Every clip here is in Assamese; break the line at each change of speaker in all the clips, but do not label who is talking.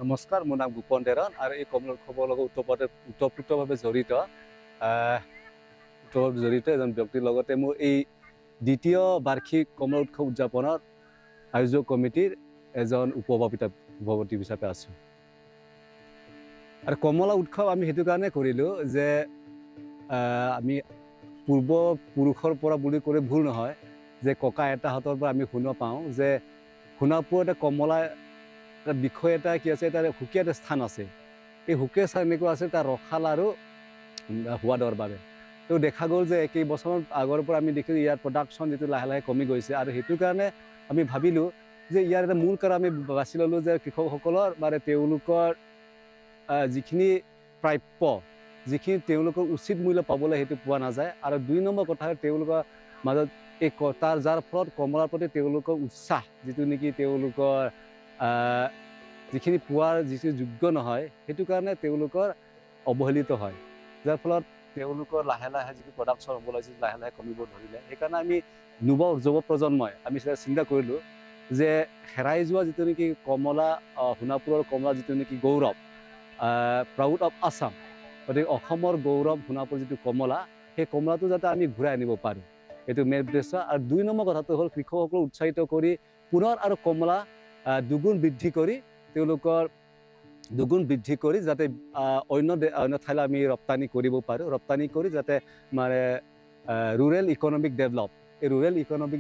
নমস্কাৰ, মোৰ নাম গোপন দেৰণ আৰু এই কমল উৎসৱৰ লগত ওতঃপ্ৰোতভাৱে জড়িত এজন ব্যক্তিৰ লগতে মোৰ এই দ্বিতীয় বাৰ্ষিক কমল উৎসৱ উদযাপনৰ আয়োজক কমিটিৰ এজন সভাপতি হিচাপে আছোঁ। আৰু কমলা উৎসৱ আমি সেইটো কাৰণে কৰিলোঁ যে আমি পূৰ্বপুৰুষৰ পৰা বুলি ক'লে ভুল নহয়, যে ককা আইতাহঁতৰ পৰা আমি শুনা পাওঁ যে সোণাপুৰত কমলা এটা বিষয় এটা কি আছে, এটা সুকীয়া এটা স্থান আছে। এই সুকীয়া স্থান এনেকুৱা আছে তাৰ ৰসাল আৰু সোৱাদৰ বাবে। তো দেখা গ'ল যে কেইবছৰ আগৰ পৰা আমি দেখিছোঁ ইয়াৰ প্ৰডাকশ্যন যিটো লাহে লাহে কমি গৈছে, আৰু সেইটো কাৰণে আমি ভাবিলোঁ যে ইয়াৰ এটা মূল কাৰণ আমি বাছি ল'লোঁ যে কৃষকসকলৰ মানে তেওঁলোকৰ যিখিনি প্ৰাপ্য, যিখিনি তেওঁলোকৰ উচিত মূল্য পাবলৈ সেইটো পোৱা নাযায়। আৰু ২ নম্বৰ কথা হ'ল তেওঁলোকৰ মাজত এই তাৰ যাৰ ফলত কমলাৰ প্ৰতি তেওঁলোকৰ উৎসাহ, যিটো নেকি তেওঁলোকৰ যিখিনি পোৱাৰ যিটো যোগ্য নহয়, সেইটো কাৰণে তেওঁলোকৰ অৱহেলিত হয়, যাৰ ফলত তেওঁলোকৰ লাহে লাহে যিটো প্ৰডাকশ্যন হ'ব লাগিছিল লাহে লাহে কমিব ধৰিলে। সেইকাৰণে আমি যুৱ প্ৰজন্মই আমি চিন্তা কৰিলোঁ যে হেৰাই যোৱা যিটো নেকি কমলা, সোণাপুৰৰ কমলা যিটো নেকি গৌৰৱ, প্ৰাউড অফ আছাম, গতিকে অসমৰ গৌৰৱ সোণাপুৰ যিটো কমলা, সেই কমলাটো যাতে আমি ঘূৰাই আনিব পাৰোঁ, এইটো মেইন উদ্দেশ্য। আৰু ২ নম্বৰ কথাটো হ'ল কৃষকসকলক উৎসাহিত কৰি পুনৰ আৰু কমলা দুগুণ বৃদ্ধি কৰি যাতে অন্য ঠাইলৈ আমি ৰপ্তানি কৰিব পাৰোঁ, ৰপ্তানি কৰি যাতে মানে ৰুৰেল ইকনমিক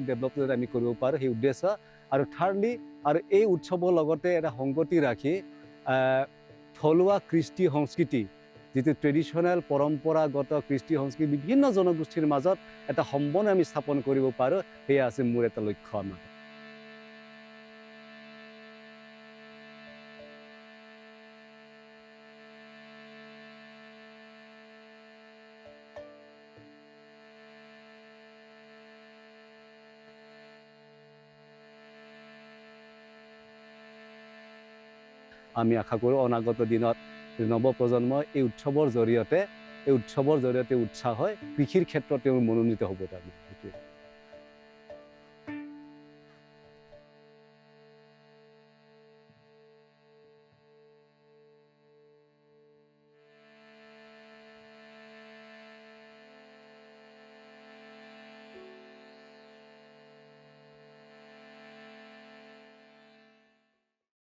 ডেভেলপটো যাতে আমি কৰিব পাৰোঁ, সেই উদ্দেশ্য। আৰু থাৰ্ডলি, আৰু এই উৎসৱৰ লগতে এটা সংগতি ৰাখি থলুৱা কৃষ্টি সংস্কৃতি, যিটো ট্ৰেডিশ্যনেল পৰম্পৰাগত কৃষ্টি সংস্কৃতি বিভিন্ন জনগোষ্ঠীৰ মাজত এটা সমন্বয় আমি স্থাপন কৰিব পাৰোঁ, সেয়া আছে মোৰ এটা লক্ষ্য। আমাৰ আমি আশা কৰোঁ অনাগত দিনত নৱপ্ৰজন্মই এই উৎসৱৰ জৰিয়তে উৎসাহ হৈ কৃষিৰ ক্ষেত্ৰত তেওঁ মনোনীত হ'ব। তাৰমানে সেইটোৱে।